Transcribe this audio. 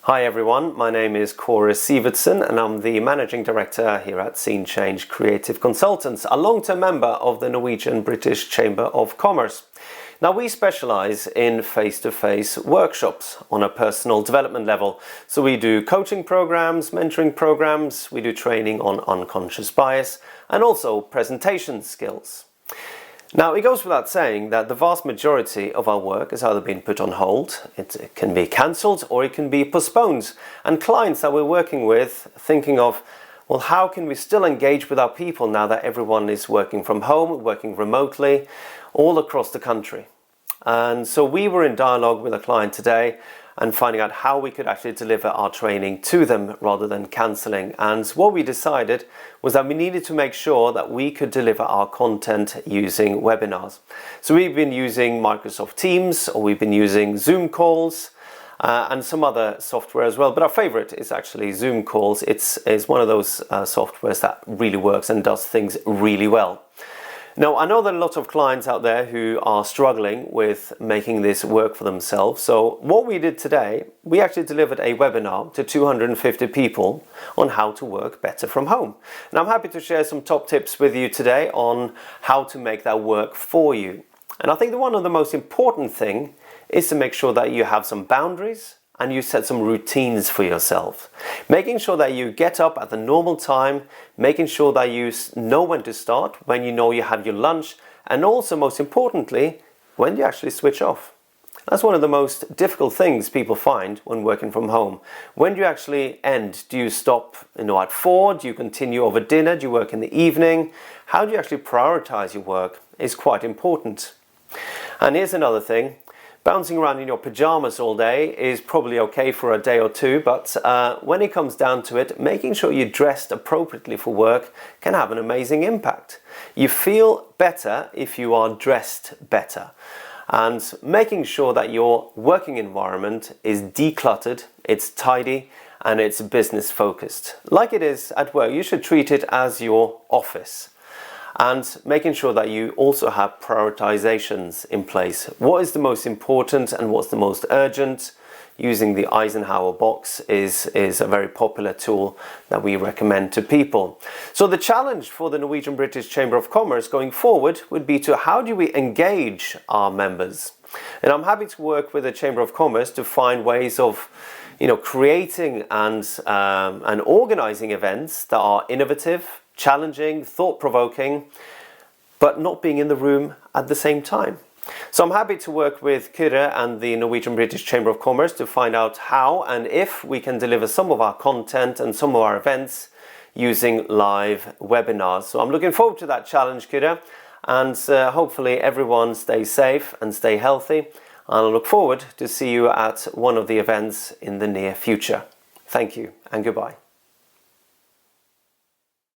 Hi everyone, my name is Kåre Sivertsen and I'm the Managing Director here at Scene Change Creative Consultants, a long-term member of the Norwegian-British Chamber of Commerce. Now we specialize in face-to-face workshops on a personal development level. So we do coaching programs, mentoring programs, we do training on unconscious bias and also presentation skills. Now, it goes without saying that the vast majority of our work has either been put on hold, it can be cancelled, or it can be postponed. And clients that we're working with thinking of, well, how can we still engage with our people now that everyone is working from home, working remotely, all across the country? And so we were in dialogue with a client today and finding out how we could actually deliver our training to them rather than cancelling. And what we decided was that we needed to make sure that we could deliver our content using webinars. So we've been using Microsoft Teams, or we've been using Zoom calls, and some other software as well. But our favorite is actually Zoom calls. It's one of those softwares that really works and does things really well. Now, I know that a lot of clients out there who are struggling with making this work for themselves. So what we did today, we actually delivered a webinar to 250 people on how to work better from home. And I'm happy to share some top tips with you today on how to make that work for you. And I think that one of the most important thing is to make sure that you have some boundaries and you set some routines for yourself. Making sure that you get up at the normal time, making sure that you know when to start, when you know you have your lunch, and also most importantly, when you actually switch off. That's one of the most difficult things people find when working from home. When do you actually end? Do you stop at 4? Do you continue over dinner? Do you work in the evening? How do you actually prioritize your work is quite important. And here's another thing. Bouncing around in your pajamas all day is probably okay for a day or two, but when it comes down to it, making sure you're dressed appropriately for work can have an amazing impact. You feel better if you are dressed better. And making sure that your working environment is decluttered, it's tidy, and it's business focused. Like it is at work, you should treat it as your office. And making sure that you also have prioritizations in place. What is the most important and what's the most urgent? Using the Eisenhower box is a very popular tool that we recommend to people. So the challenge for the Norwegian-British Chamber of Commerce going forward would be to how do we engage our members? And I'm happy to work with the Chamber of Commerce to find ways of creating and organizing events that are innovative, challenging, thought-provoking, but not being in the room at the same time. So I'm happy to work with Kåre and the Norwegian-British Chamber of Commerce to find out how and if we can deliver some of our content and some of our events using live webinars. So I'm looking forward to that challenge, Kåre, and hopefully everyone stays safe and stay healthy. And I look forward to see you at one of the events in the near future. Thank you and goodbye.